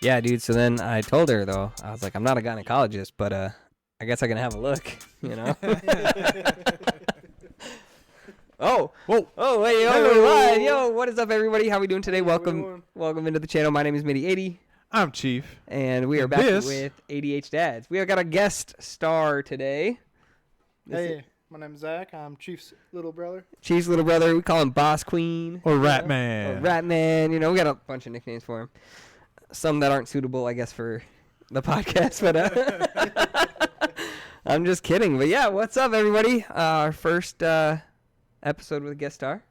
Yeah, dude. So then I told her, though, I was like, I'm not a gynecologist, but I guess I can have a look, you know? Oh, whoa. Oh, wait, yo, we're live. Yo, what is up, everybody? How we doing today? Welcome into the channel. My name is Mitty80. I'm Chief. And we are back with ADHDads. We have got a guest star today. Hey, my name's Zach. I'm Chief's little brother. Chief's little brother. We call him Boss Queen. Or Rat Man. Or Rat Man. You know, we got a bunch of nicknames for him. Some that aren't suitable, I guess, for the podcast. But I'm just kidding. But yeah, what's up, everybody? Our first episode with a guest star.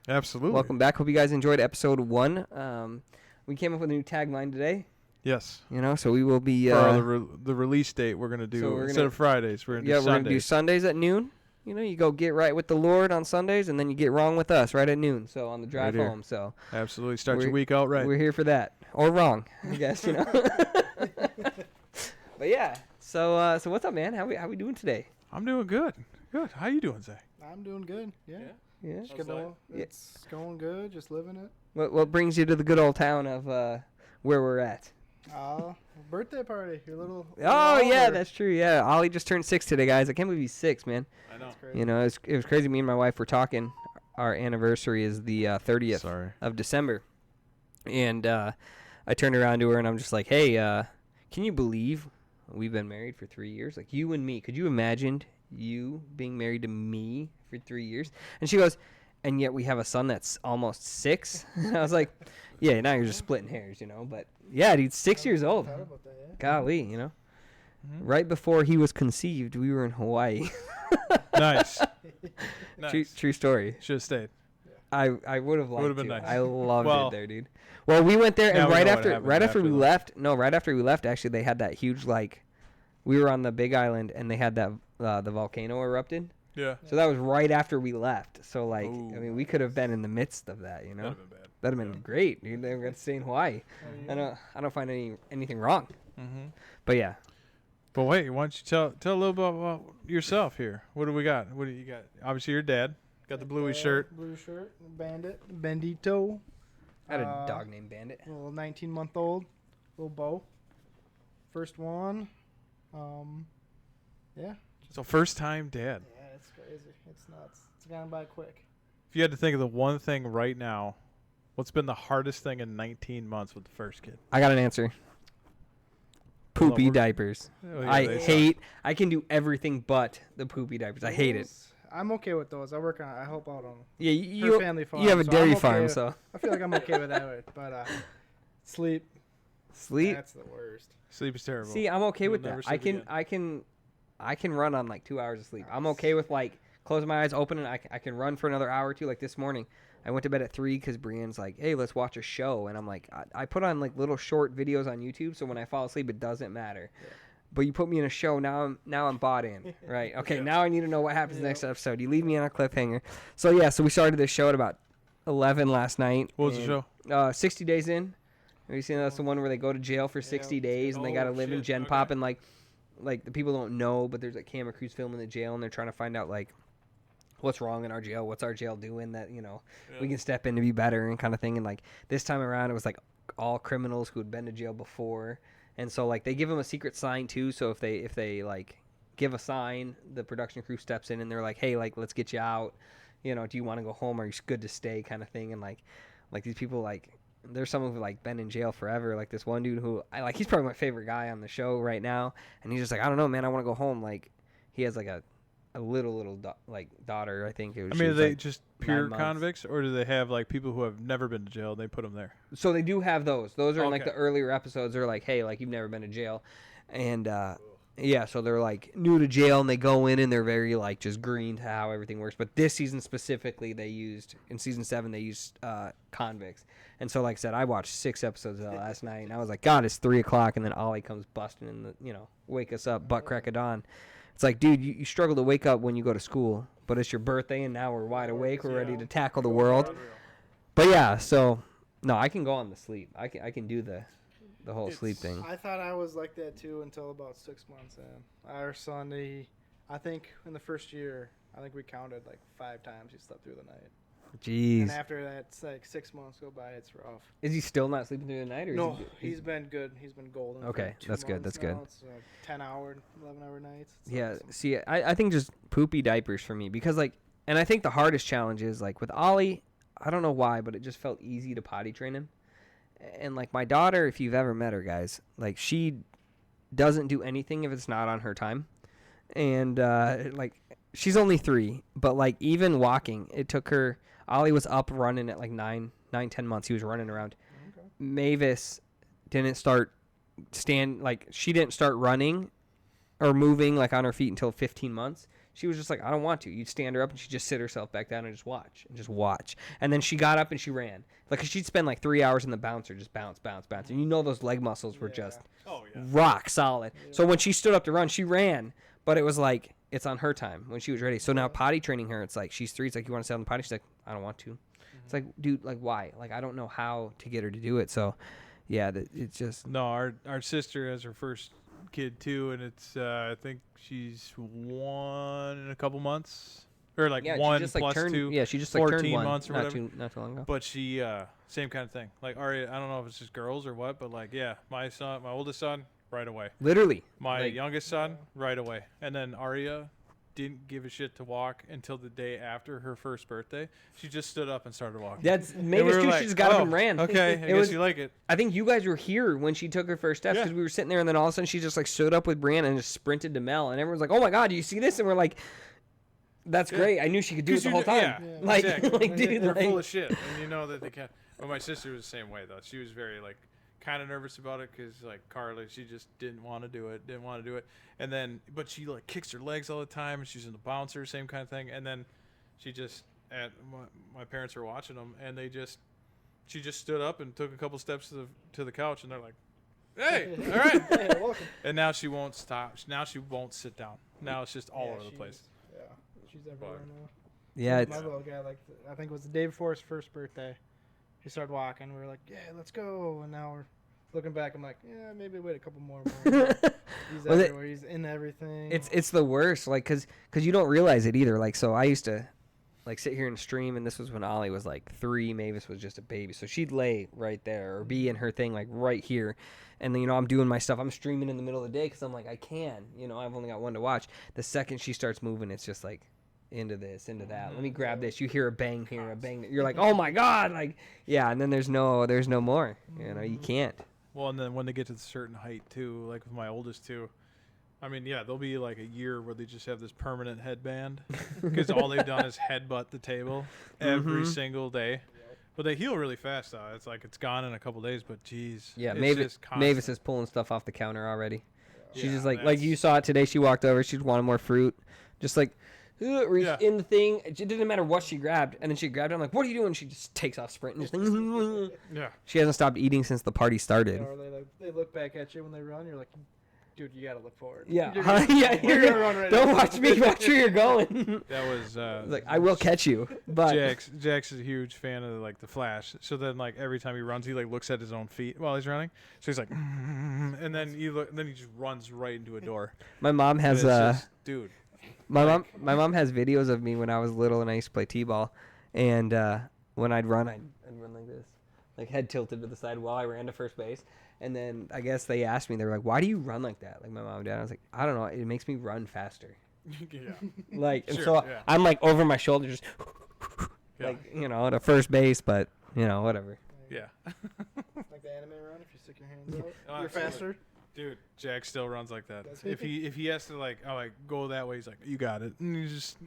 Absolutely. Welcome back. Hope you guys enjoyed episode 1. We came up with a new tagline today. Yes. You know, so we will be... For the release date, we're going to do, instead of Fridays, we're going to do Sundays. Yeah, we're going to do Sundays at noon. You know, you go get right with the Lord on Sundays, and then you get wrong with us right at noon, so on the drive home. So absolutely. Start your week out right. We're here for that. Or wrong, I guess, you know. But yeah, so what's up, man? How we doing today? I'm doing good. Good. How you doing, Zach? I'm doing good. Yeah. It's going good. Just living it. What brings you to the good old town of where we're at? Birthday party. Your little. Oh yeah, that's true. Yeah, Ollie just turned 6 today, guys. I can't believe he's 6, man. I know. You know, it was crazy. Me and my wife were talking. Our anniversary is the 30th of December, and I turned around to her and I'm just like, "Hey, can you believe we've been married for 3 years? Like you and me. Could you imagine you being married to me for 3 years?" And she goes, "And yet we have a son that's almost 6." And I was like, "Yeah, now you're just splitting hairs, you know." But yeah, dude, 6 years old. Golly, you know. Mm-hmm. Right before he was conceived, we were in Hawaii. Nice. True story. Should have stayed. I would have liked to. Would have been nice. I loved it there, dude. Well, we went there, and right after we left, actually, they had that huge, like, we were on the Big Island, and they had that the volcano erupted. Yeah. So that was right after we left. So, like, ooh, I mean, we could have been in the midst of that, you know? That'd have been bad. That'd have been great, dude. They got to stay in Hawaii. I don't find anything wrong. Mm-hmm. But yeah. But wait, why don't you tell a little bit about yourself here? What do we got? What do you got? Obviously, your dad. Got the bluey shirt. Blue shirt. Bandit. Bandito. I had a dog named Bandit. Little 19-month-old. Little Bo. First one. Yeah. So first time dad. Yeah, it's crazy. It's nuts. It's gone by quick. If you had to think of the one thing right now, what's been the hardest thing in 19 months with the first kid? I got an answer. Poopy diapers. Oh, yeah, I can do everything but the poopy diapers. I hate it. I'm okay with those. I work on. I help out on. Yeah, you family farm. You have a dairy farm, so I feel like I'm okay with that. But sleep. That's the worst. Sleep is terrible. See, I'm okay with that. I can run on like 2 hours of sleep. I'm okay with like closing my eyes, open, and I can run for another hour or two. Like this morning, I went to bed at 3 because Brienne's like, "Hey, let's watch a show," and I'm like, I put on like little short videos on YouTube, so when I fall asleep, it doesn't matter. Yeah. But you put me in a show, now I'm bought in, right? Okay, yeah. Now I need to know what happens next episode. You leave me on a cliffhanger. So yeah, so we started this show at about 11 last night. What was the show? 60 Days In. Have you seen that's the one where they go to jail for 60 days and they got to live in Gen Pop, and like the people don't know, but there's like camera crews filming the jail and they're trying to find out like what's wrong in our jail, what's our jail doing that, you know, we can step in to be better and kind of thing. And like this time around, it was like all criminals who had been to jail before. And so like they give them a secret sign too. So if they like give a sign, the production crew steps in and they're like, "Hey, like let's get you out. You know, do you want to go home? Or are you good to stay?" kind of thing. And like these people, like there's someone who like been in jail forever. Like this one dude who I like, he's probably my favorite guy on the show right now. And he's just like, "I don't know, man. I want to go home." Like he has like a little daughter, I think. Are they like just pure convicts, or do they have like people who have never been to jail? They put them there. So they do have those. Those are in like the earlier episodes. They're like, "Hey, like you've never been to jail," and yeah, so they're like new to jail, and they go in and they're very like just green to how everything works. But this season specifically, in season 7 they used convicts. And so like I said, I watched 6 episodes of that last night, and I was like, God, it's 3:00, and then Ollie comes busting in wake us up, butt crack of dawn. It's like, dude, you struggle to wake up when you go to school, but it's your birthday, and now we're wide awake. We're ready to tackle the world. But yeah, so no, I can go on the sleep. I can do the whole sleep thing. I thought I was like that too until about 6 months in. Our son, I think in the first year, I think we counted like 5 times he slept through the night. Jeez. And after that, it's like 6 months go by. It's rough. Is he still not sleeping through the night? Or No, is he's been good. He's been golden. Okay, for 2 that's good, months that's good. now. It's 10-hour, 11-hour nights. It's Yeah, awesome. see, I think just poopy diapers for me because, like, and I think the hardest challenge is, like, with Ollie, I don't know why, but it just felt easy to potty train him. And, like, my daughter, if you've ever met her, guys, like, she doesn't do anything if it's not on her time. And, like, she's only 3, but, like, even walking, it took her, Ollie was up running at, like, 9, 10 months. He was running around. Okay. Mavis didn't start she didn't start running or moving, like, on her feet until 15 months. She was just like, I don't want to. You'd stand her up and she'd just sit herself back down and just watch. And then she got up and she ran. Like, 'cause she'd spend like 3 hours in the bouncer, just bounce. And you know those leg muscles were just rock solid. Yeah. So when she stood up to run, she ran. But it was like, it's on her time when she was ready. So now potty training her, it's like, she's 3. It's like, you want to sit on the potty? She's like, I don't want to. It's like, dude, like, why? Like, I don't know how to get her to do it. So, yeah, it's just. No, our sister has her first kid too, and it's I think she's 1 in a couple months, or like Yeah, 1 she just, like, plus turned, 2. Yeah, she just like 14 turned 1 months or not whatever. not too long ago. But she same kind of thing. Like Aria, I don't know if it's just girls or what, but like my oldest son, right away. Literally. My Like- youngest son, right away. And then Aria didn't give a shit to walk until the day after her first birthday. She just stood up and started walking. That's And Mavis we were too. like, She just got up "Oh, and ran. Okay, I It guess was- you like it. I think you guys were here when she took her first steps Yeah. because we were sitting there, and then all of a sudden she just like stood up with Brianna and just sprinted to Mel, and everyone's like, "Oh my God, do you see this?" And we're like, "That's Yeah. great. I knew she could do it 'Cause the you whole kn- time." yeah, Like, exactly. like, dude, They're like, full of shit, and you know that they can't. But my sister was the same way though. She was very like kind of nervous about it because like Carly, she just didn't want to do it, and then but she like kicks her legs all the time, and she's in the bouncer, same kind of thing, and then she just my parents were watching them, and she just stood up and took a couple steps to the couch, and they're like, "Hey, all right," Hey, welcome. and now she won't stop. Now she won't sit down. Now it's just all over the place. Yeah, she's everywhere now. yeah, My it's, little guy, like, I think it was the day before his first birthday. He started walking. We were like, yeah, let's go. And now we're looking back. I'm like, yeah, maybe wait a couple more months. He's Well, everywhere. He's in everything. it's the worst, like, cause you don't realize it either. Like, so I used to like sit here and stream, and this was when Ollie was like 3, Mavis was just a baby, so she'd lay right there or be in her thing like right here, and then I'm doing my stuff. I'm streaming in the middle of the day because I'm like, I can, I've only got one to watch. The second she starts moving, it's just like into this, into that. Let me grab this. You hear a bang here, a bang there. You're like, oh my God, like, yeah, and then there's no more. You can't. Well, and then when they get to a certain height too, like with my oldest too, I mean, yeah, there'll be like a year where they just have this permanent headband because all they've done is headbutt the table every single day. But they heal really fast though. It's like it's gone in a couple days, but geez. Yeah, it's Mavis just constant. Mavis is pulling stuff off the counter already. She's Yeah, just like that's- you saw it today. She walked over. She wanted more fruit. Just like reached Yeah. in the thing. It didn't matter what she grabbed, and then she grabbed it. I'm like, "What are you doing?" She just takes off sprinting. Just Yeah. she hasn't stopped eating since the party started. Or they look back at you when they run. You're like, dude, you gotta look forward. Yeah, You're yeah. you're gonna run right Don't now. watch me. Watch where you're going. That was Like, I will catch you, but Jax is a huge fan of like the Flash. So then like every time he runs, he like looks at his own feet while he's running. So he's like, and then then he just runs right into a door. my mom has And it's just, dude. my mom has videos of me when I was little and I used to play t-ball, and when I'd run like this, like head tilted to the side while I ran to first base. And then I guess they asked me, they were like, "Why do you run like that?" Like my mom and dad. I was like, "I don't know. It makes me run faster." Yeah. Like, and Sure, so yeah. I'm like over my shoulder, just Yeah. like to first base, but whatever. Yeah. Like the anime run, if you stick your hands out, Oh, you're absolutely. faster. Dude, Jack still runs like that. Does If he has to like go that way, he's like, you got it, and he just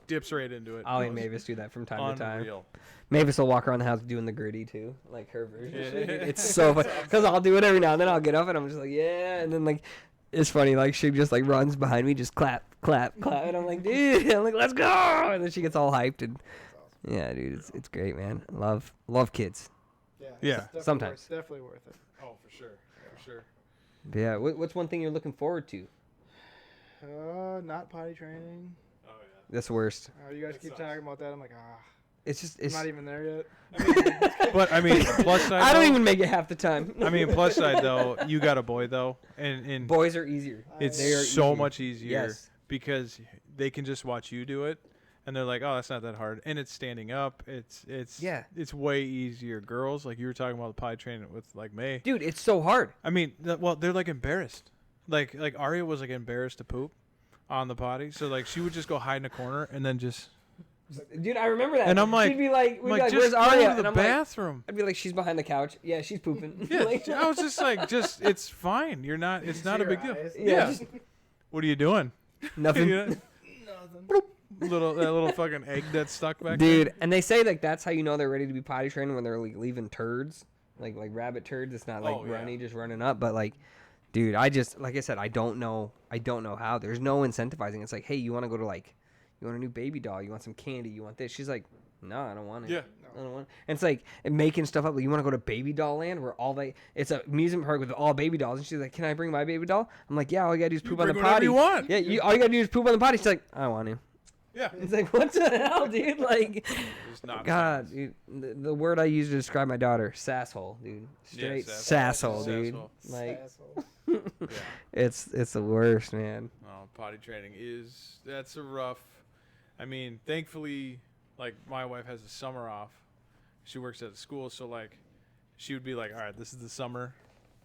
dips right into it. Ollie and Mavis do that from time to time. Unreal. Mavis will walk around the house doing the gritty too, like her version. Yeah. It's so fun because I'll do it every now and then. I'll get up and I'm just like, yeah, and then like it's funny, like she just like runs behind me, just clap, and I'm like, dude, I'm like, let's go, and then she gets all hyped and yeah, dude, it's great, man. Love kids. Yeah. Yeah. It's definitely Sometimes. definitely worth it. Oh, for sure. But yeah, what's one thing you're looking forward to? Not potty training. Oh yeah. That's the worst. You guys That keep sucks. talking about that. I'm like, It's I'm not even there yet. But I mean, plus side. I don't though- even make it half the time. I mean, plus side though, you got a boy though, and Boys are easier. it's They are so easier. much easier Yes. because they can just watch you do it, And they're like, oh, that's not that hard. And it's standing up. It's way easier. Girls, like you were talking about the potty training with like May. Dude, it's so hard. I mean, well, they're like embarrassed. Like Aria was like embarrassed to poop on the potty. So like she would just go hide in a corner and then just. Dude, I remember that. And I'm like, she'd be like, we'd be like, just where's Aria? go to the bathroom. I'd be like, she's behind the couch. Yeah, she's pooping. Yeah, Like, I was just like, it's fine. You're not. It's not a big deal. Yeah. Yeah. What are you doing? Nothing. You know? That little fucking egg that's stuck back Dude, there. and they say like that's how you know they're ready to be potty trained when they're like leaving turds, like rabbit turds. It's not like runny, just running up. But like, dude, I just like I said, I don't know how. There's no incentivizing. It's like, hey, you want to go to like, you want a new baby doll? You want some candy? You want this? She's like, no, I don't want it. Yeah. I don't want it. And it's like making stuff up. Like, you want to go to Baby Doll Land where it's a amusement park with all baby dolls. And she's like, can I bring my baby doll? I'm like, yeah, all you gotta do is poop on the potty. You want. Yeah, all you gotta do is poop on the potty. She's like, I don't want to. Yeah. It's like, what the hell, dude? Like, It's not God, dude, the word I use to describe my daughter, sasshole, dude. Straight sasshole, dude. Sasshole. Like, Yeah. it's the worst, man. Oh, potty training that's a rough. I mean, thankfully, like my wife has the summer off. She works at a school, so like, she would be like, all right, this is the summer,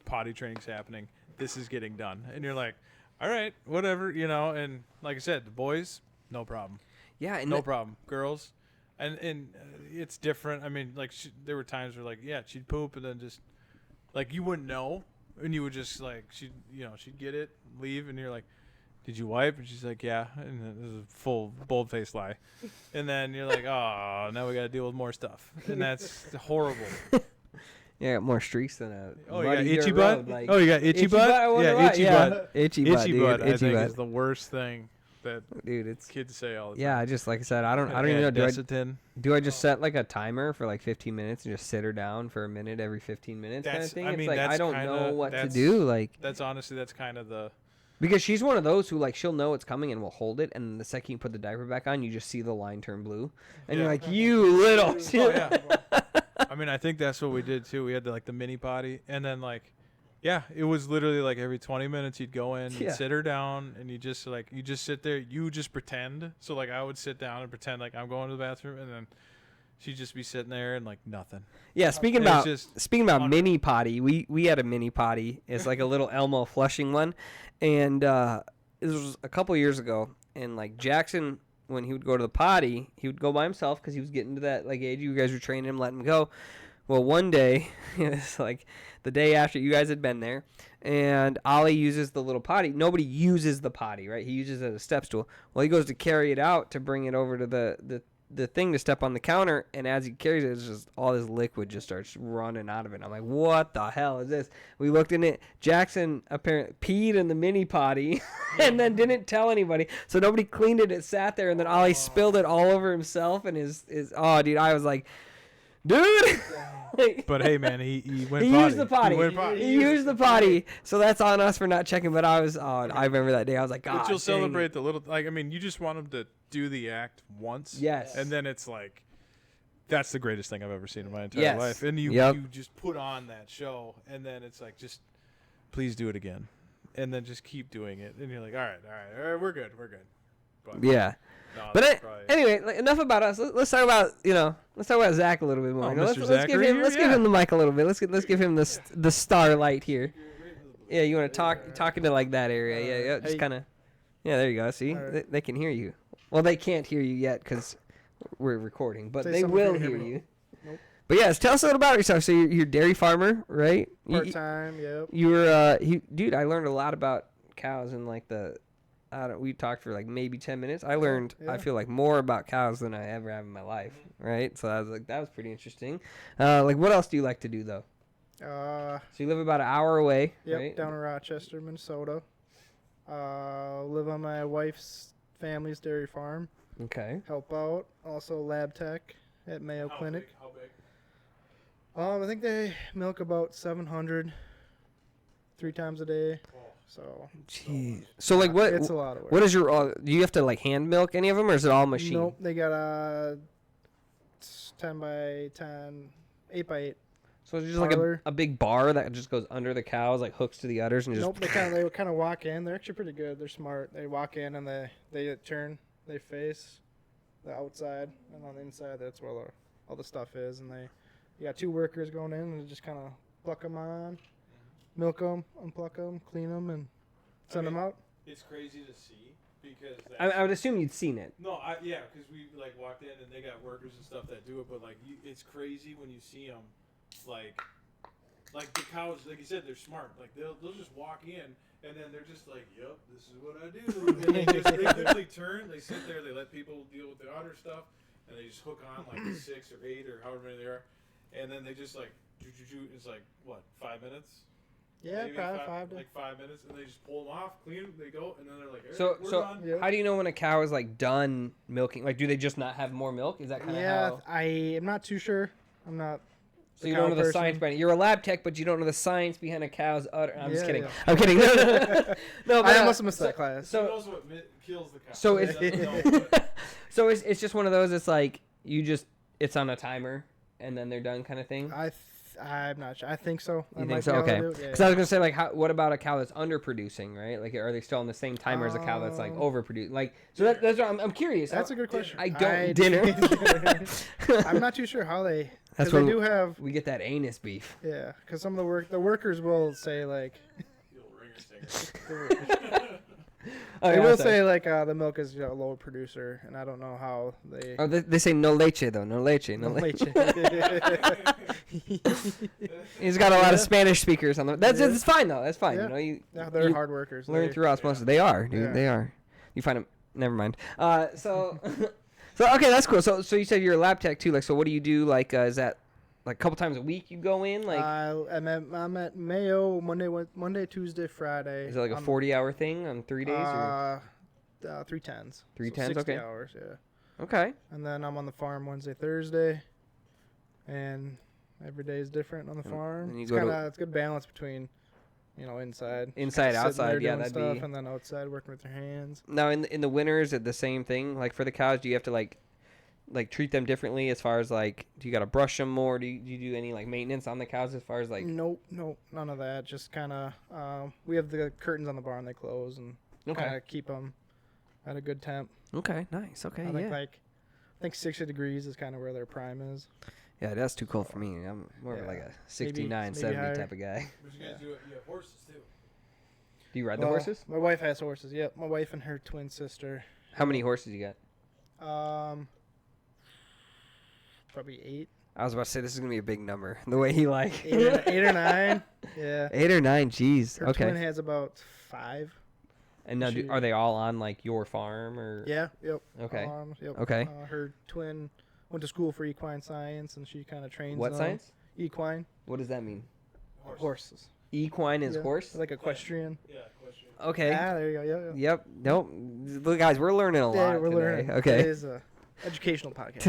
potty training's happening. This is getting done, and you're like, all right, whatever, you know. And like I said, the boys, no problem. Yeah, and No problem. Girls, and it's different. I mean, like there were times where like, yeah, she'd poop and then just like you wouldn't know, and you would just like she'd get it, leave, and you're like, did you wipe? And she's like, yeah, and then this is a full bold-faced lie, and then you're like, oh, now we got to deal with more stuff, and that's horrible. Yeah, more streaks than a. Oh, you got itchy dirt butt. road, like, Oh, you got itchy butt. I wonder Yeah, why. itchy butt. Itchy butt. Itchy Dude. butt. I Itchy think butt. is the worst thing that Dude, it's. kids say all the time. Yeah, I just like I said, I don't even know. Desitin. Do I just set like a timer for like 15 minutes and just sit her down for a minute every 15 minutes kind of thing? I mean, it's like I don't kinda, know what to do. Like that's kind of the. Because she's one of those who like she'll know it's coming and will hold it, and the second you put the diaper back on, you just see the line turn blue, and you're like, you little. Oh, yeah. I mean, I think that's what we did too. We had the mini potty, and then like, yeah, it was literally like every 20 minutes you'd go in, you'd sit her down, and you just sit there, you just pretend. So like I would sit down and pretend like I'm going to the bathroom, and then she'd just be sitting there and like nothing. Yeah, speaking about mini potty, we had a mini potty. It's like a little Elmo flushing one, and this was a couple years ago, and like Jackson, when he would go to the potty, he would go by himself because he was getting to that like age. You guys were training him, letting him go. Well, one day, it's like the day after you guys had been there, and Ollie uses the little potty. Nobody uses the potty, right? He uses it as a step stool. Well, he goes to carry it out to bring it over to the thing to step on the counter, and as he carries it, it's just all this liquid just starts running out of it. I'm like, what the hell is this? We looked in it. Jackson apparently peed in the mini potty and then didn't tell anybody, so nobody cleaned it. It sat there, and then Ollie spilled it all over himself and his oh, dude, I was like, dude. But hey, man, he went. He potty. used the potty. He used the potty. So that's on us for not checking. But I remember that day. I was like, God. But you'll celebrate the little, like, I mean, you just want him to do the act once. Yes. And then it's like, that's the greatest thing I've ever seen in my entire Yes. life. And you just put on that show, and then it's like, just please do it again, and then just keep doing it, and you're like, all right, we're good. But, yeah. no, But anyway, like, enough about us. Let's talk about Zach a little bit more. Oh, Let's Mr. give him the mic a little bit. Let's give him the starlight here. Yeah, you want to talk into like that area? Yeah, just kind of. Yeah, there you go. See, they can hear you. Well, they can't hear you yet because we're recording, but they will hear you. Nope. But yeah, tell us a little about yourself. So you're a dairy farmer, right? Part time, yep. You were, dude. I learned a lot about cows and like we talked for like maybe 10 minutes. I learned, I feel like, more about cows than I ever have in my life, right? So I was like, that was pretty interesting. Like, what else do you like to do, though? So you live about an hour away, right? Down in Rochester, Minnesota. Live on my wife's family's dairy farm. Okay. Help out. Also lab tech at Mayo Clinic. How big? I think they milk about 700 3 times a day. So, jeez. So like, what? It's a lot of work. What is your? Do you have to like hand milk any of them, or is it all machine? Nope. They got a 10 by 10, 8 by 8. So it's just like a big bar that just goes under the cows, like hooks to the udders, and just. Nope. They kind of walk in. They're actually pretty good. They're smart. They walk in and they turn. They face. the outside, and on the inside, that's where all the stuff is. And you got 2 workers going in, and just kind of pluck them on, milk them, unpluck them, clean them, and send them out. It's crazy to see because I would assume you'd seen it. No, because we like walked in and they got workers and stuff that do it, but like it's crazy when you see them, like the cows, like you said, they're smart. Like they'll just walk in and then they're just like, "Yep, this is what I do." And they literally turn, they sit there, they let people deal with the other stuff, and they just hook on like 6 or 8 or however many there are, and then they just like, it's like what, 5 minutes? Yeah, Maybe probably 5 minutes, and they just pull them off, clean them, they go, and then they're like, So we're done. Yeah. how do you know when a cow is like done milking? Like, do they just not have more milk? Is that kind of Yeah, how? I am not too sure. I'm not. So you don't know the science behind it. You're a lab tech, but you don't know the science behind a cow's udder. I'm just kidding. Yeah. I'm kidding. No, but, I must have missed that class. Who knows what kills the cow? So He it's- doesn't know, but- so it's just one of those. It's like it's on a timer and then they're done kind of thing. I'm not sure. I think so. You think so? Okay. Because I was gonna say like, what about a cow that's underproducing, right? Like, are they still on the same timer as a cow that's like overproducing? Like, so that's what I'm curious. That's a good question. I don't dinner. I'm not too sure how they. That's Because when they do have. we get that anus beef. Yeah, because some of the workers will say like. You'll ringer stinger. Oh, They yeah, will sorry. say like the milk is a lower producer, and I don't know how they. Oh, they say no leche though. No leche. No leche. He's got a lot of Spanish speakers on the. That's fine though. That's fine. Yeah. You know, you Yeah, they're you hard workers. learn They- through osmosis. They are, dude. Yeah. They are. You find them. Never mind. So okay, that's cool. So you said you're a lab tech too. Like, so what do you do? Like, is that like a couple times a week you go in? Like, I'm at Mayo Monday, Tuesday, Friday. is it like a 40-hour thing on 3 days? Or? 310s. 310s, 60 okay. hours, yeah. Okay. And then I'm on the farm Wednesday, Thursday, and every day is different on the farm. and you It's go to- kind of it's good balance between, inside, Inside, sitting outside, there yeah, doing that'd stuff, be- and then outside working with your hands. Now in the winter, is it the same thing? Like for the cows, do you have to like treat them differently as far as like, do you got to brush them more? Do you do any like maintenance on the cows as far as like? Nope, none of that. Just kind of we have the curtains on the barn, they close, and Okay. kind of keep them at a good temp. Okay. Nice. Okay. I think Yeah. I think 60 degrees is kind of where their prime is. Yeah, that's too cold for me. I'm more of like Yeah. a 69, Maybe 70 higher. type of guy. But you guys you have horses too. Do you ride the Well, horses? My wife has horses. Yep, my wife and her twin sister. How many horses you got? Probably 8. I was about to say this is gonna be a big number. The way he like 8 or 9. Yeah. 8 or 9. Jeez. Her twin Okay. has about 5. And now, she- are they all on like your farm or? Yeah. Yep. Okay. Yep. Okay. Her twin went to school for equine science, and she kind of trains. What them. science? Equine. What does that mean? Horses. Equine is Yeah, horse. Like equestrian. Yeah, question. Okay. Ah, there you go. Yeah. Yep. Nope. Look, guys, we're learning a lot Yeah, we're today. learning. Okay. It is a educational podcast.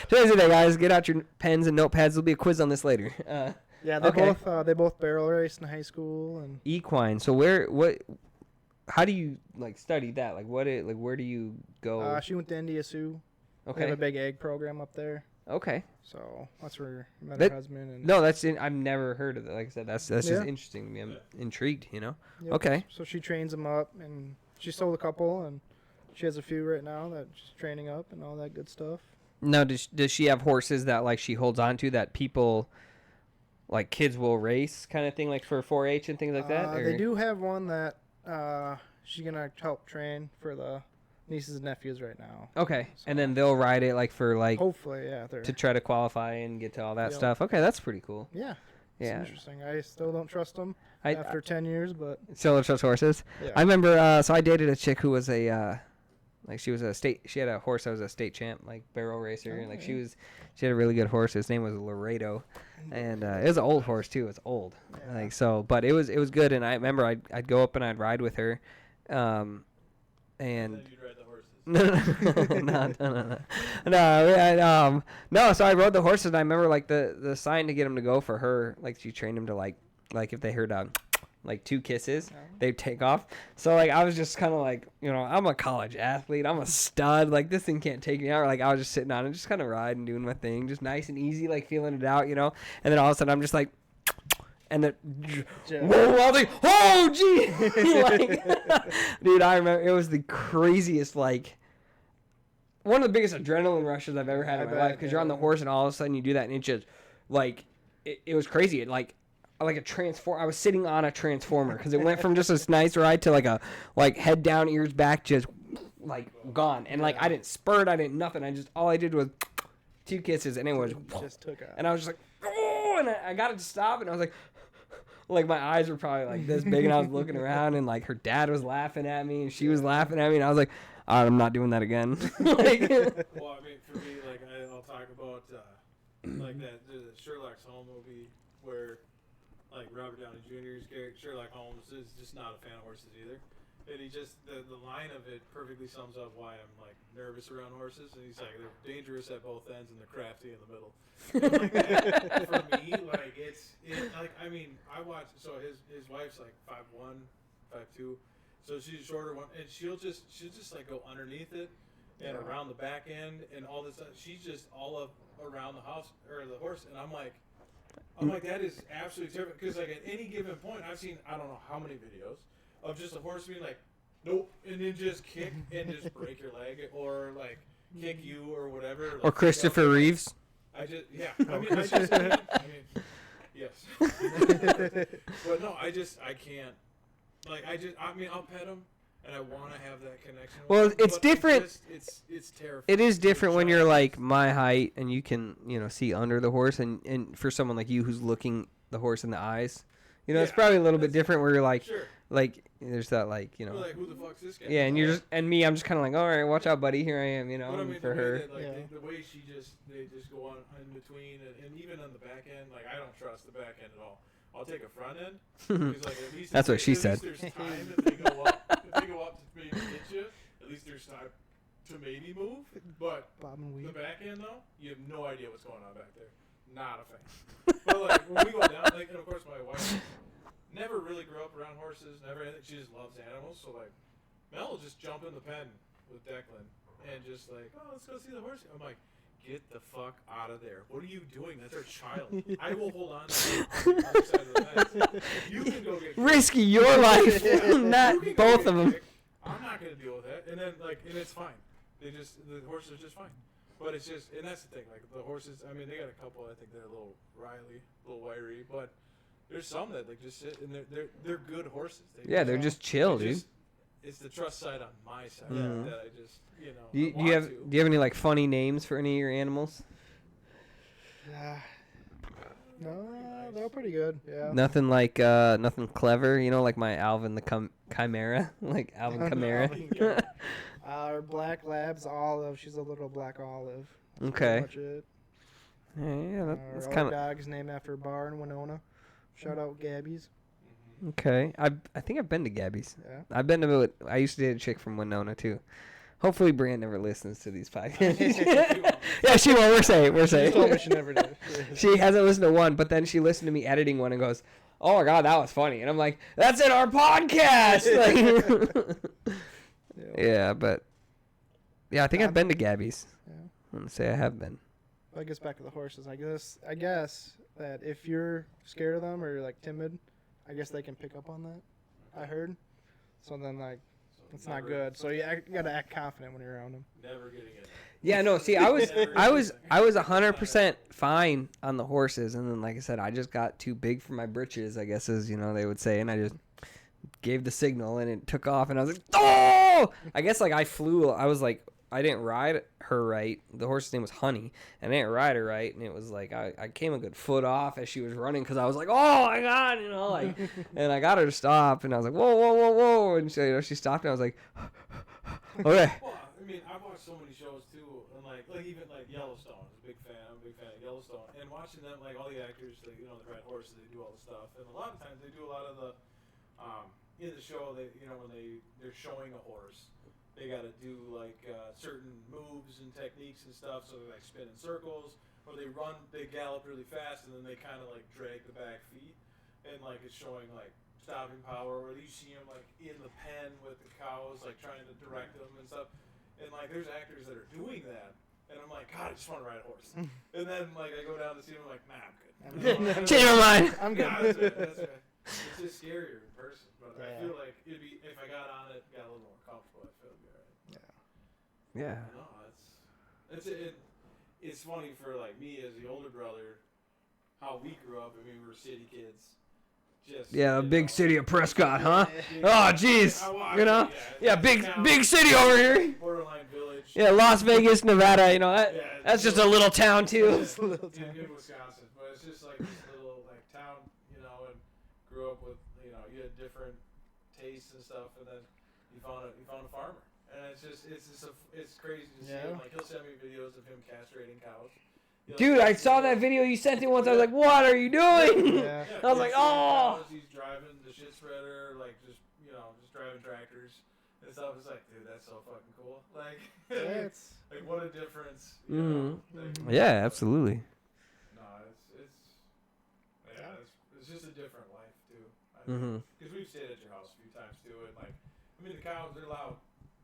Today's the day, guys. Get out your pens and notepads. There'll be a quiz on this later. Yeah, they Okay. they both barrel raced in high school, and Equine. So how do you like study that? Like where do you go? she went to NDSU. They Okay. have a big egg program up there, Okay. so that's where I met That- her husband. And No, I've never heard of that. Like I said, that's just Yeah. interesting to me. I'm intrigued. Yep. Okay. So she trains them up, and she sold a couple, and she has a few right now that she's training up and all that good stuff. Now, does she have horses that like she holds on to that people, like kids will race kind of thing, like for 4-H and things like that? They do have one that she's gonna help train for the nieces and nephews right now. Okay, So- and then they'll ride it like for like Hopefully, yeah. They're to try to qualify and get to all that Yep. stuff. Okay, that's pretty cool. yeah. It's Yeah. interesting. I still don't trust them I after 10 years, but still don't trust horses. yeah. I remember. So I dated a chick who was she had a horse that was a state champ, like barrel racer, and like she had a really good horse. His name was Laredo, and it was an old horse too. It's old, Yeah. like so, but it was good. And I remember I'd go up and I'd ride with her, and Then you'd ride the horses. no. So I rode the horses, and I remember like the sign to get them to go for her. Like she trained them to like if they heard like 2 kisses, they'd take off. So like I was just kind of like, I'm a college athlete, I'm a stud. Like this thing can't take me out. Like I was just sitting on it, just kind of riding, doing my thing, just nice and easy, like feeling it out, And then all of a sudden I'm just like. And then, whoa, I was like, oh, gee. Like, dude, I remember it was the craziest, like, one of the biggest adrenaline rushes I've ever had in my life, because you're on the horse and all of a sudden you do that and it just like it was crazy. It like a transform. I was sitting on a transformer because it went from just this nice ride to like a head down, ears back, just like gone. And like I didn't spurt, I didn't nothing. All I did was 2 kisses and it was just took out. And I was just like, oh, and I got it to stop and I was like my eyes were probably like this big and I was looking around and like her dad was laughing at me and she was laughing at me and I was like, I'm not doing that again. Like, well, I mean, for me, like I'll talk about like that the Sherlock's Holmes movie where like Robert Downey Jr.'s character Sherlock Holmes is just not a fan of horses either. And he just the line of it perfectly sums up why I'm like nervous around horses. And he's like, they're dangerous at both ends and they're crafty in the middle. And, like, that, for me, like it's like I mean I watch so his wife's like 5'1", 5'2", so she's a shorter one, and she'll just like go underneath it and around the back end and all this stuff. She's just all up around the house or the horse, and I'm like that is absolutely terrible because like at any given point I've seen I don't know how many videos of just a horse being like, nope, and then just kick and just break your leg or like kick you or whatever. Like, or Christopher Reeves. I mean, yes. But no, I can't. Like I mean, I'll pet him and I want to have that connection. Well, with him, it's different. It's terrifying. It is different when you're like my height and you can see under the horse, and for someone like you who's looking the horse in the eyes, it's probably a little bit different where you're like, sure. Like there's that like We're like, who the fuck's this guy? Yeah, and you're just I'm just kind of like, all right, watch out, buddy. Here I am, But I mean, for her. That, like, the way they just go on in between, and even on the back end, like I don't trust the back end at all. I'll take a front end. Because, like, at least that's what she said. At least there's time if they go up. If they go up to maybe hit you, at least there's time to maybe move. But the back end, though, you have no idea what's going on back there. Not a fan. But like when we go down, like, and of course my wife never really grew up around horses. Never anything. She just loves animals. So like, Mel will just jump in the pen with Declan and just like, oh, let's go see the horse. I'm like, get the fuck out of there. What are you doing? That's our child. I will hold on to you on the other side of the fence. You can go get risky your life, not both of them. I'm not going to deal with that. And then, like, and it's fine. The horses are just fine. But it's just, and that's the thing. Like, the horses, I mean, they got a couple, I think they're a little wily, a little wiry. But there's some that, like, just sit, and they're good horses. They're just chill, dude. It's the trust side on my side that I just, Do you have any like funny names for any of your animals? No, they're pretty good. Yeah. Nothing like nothing clever, like my Alvin the Chimera, like Alvin Chimera. Our black lab's Olive. She's a little black olive. That's okay. Much it. Yeah, that's kind of. Dog's named after a bar in Winona. Shout out Gabby's. Okay, I think I've been to Gabby's. Yeah. I've been to. I used to date a chick from Winona too. Hopefully, Brian never listens to these podcasts. Yeah, she won't. We're saying. She told me she never did. She hasn't listened to one, but then she listened to me editing one and goes, "Oh my god, that was funny." And I'm like, "That's in our podcast." Yeah, but I think I've been to Gabby's. Yeah. I'm gonna say I have been. I guess back to the horses. I guess that if you're scared of them or like timid, I guess they can pick up on that. I heard. So then like. It's not good. So you gotta act confident when you're around them. Never getting it. Yeah, no. See, I was 100% fine on the horses, and then like I said, I just got too big for my britches, I guess, as they would say, and I just gave the signal, and it took off, and I was like, oh! I guess like I flew. I was like, I didn't ride her right. The horse's name was Honey, and I didn't ride her right, and it was like I came a good foot off as she was running because I was like, oh my god, like, and I got her to stop, and I was like, whoa, whoa, whoa, whoa, and she stopped, and I was like, okay. Well, I mean, I've watched so many shows too, and like even like Yellowstone. I'm a big fan of Yellowstone, and watching them, like all the actors, they they ride horses, they do all the stuff, and a lot of times they do a lot of the in the show they when they're showing a horse. They got to do like certain moves and techniques and stuff, so they like spin in circles, or they gallop really fast, and then they kind of like drag the back feet, and like it's showing like stopping power, or you see them like in the pen with the cows, like trying to direct them and stuff, and like there's actors that are doing that, and I'm like, God, I just want to ride a horse, and then like I go down to see them, I'm like, nah, I'm good. Change my mind. I'm good. Nah, that's right. It's just scarier in person, but I feel like it'd be if I got on it, got a little more comfortable. I feel it'd be alright. Yeah. No, it's It's funny for like me as the older brother, how we grew up. I mean, we were city kids. Just, Yeah, the big city of Prescott, huh? big- Oh, jeez. You know? Yeah, big city over here. Borderline village. Yeah, Las Vegas, Nevada. You know that's just a little town too. Just a little town. In Wisconsin, but it's just like this little like town, you know, and grew up with, you know, you had different tastes and stuff, and then you found a farmer, and it's crazy to see him. Like, he'll send me videos of him castrating cows. Dude, I saw that video you sent it once. I was like, "What are you doing?" Yeah. I was like, "Oh." He's driving the shit spreader, like just driving tractors and stuff. It's like, dude, that's so fucking cool. Like, It's like what a difference. You know? Like, Yeah, absolutely. no, it's just a different life too. Because we've stayed at your house a few times too, and like, I mean, the cows, they're loud.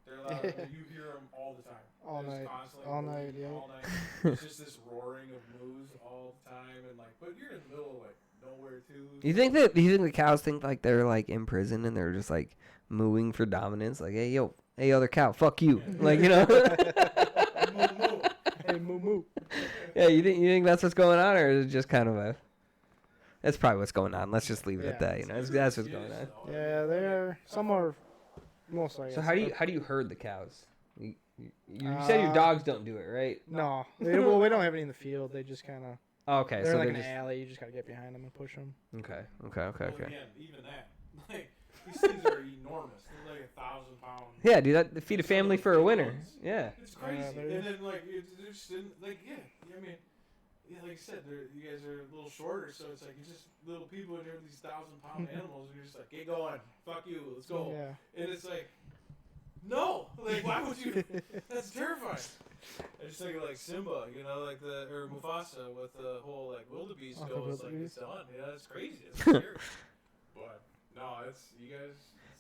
They're loud. You hear them all the time. all They're night. just constantly All moving night, yeah. all night. It's just this roaring of moose all the time, and like, but you're in the middle of like nowhere too. Do you think the cows think like they're like in prison and they're just like mooing for dominance? Like, hey other cow, fuck you. Like, you know. Hey, moo moo. Yeah, you think that's what's going on, or is it just kind of a? That's probably what's going on. Let's just leave it at that. You know, that's what's going on. Yeah, they're some are most. I guess. So how do you herd the cows? You said your dogs don't do it, right? No, we don't have any in the field. They just kind of. Oh, okay, They're so like they're an just alley. You just gotta get behind them and push them. okay. Well, again, even that, like, these things are enormous. They're like 1,000 pounds. Yeah, dude, that feed a family for a winter. Yeah. It's crazy. they're- And then like they're just like I mean, yeah, like I said, you guys are a little shorter, so it's like you're just little people and you're these 1,000-pound animals, and you're just like, get going, fuck you, let's go. Yeah. And it's like, no, like why would you? That's terrifying. I just think of like Simba, you know, like or Mufasa with the whole like wildebeest Oh, goes like wildebeest. it's done. Yeah, it's crazy. It's scary. But no, it's you guys.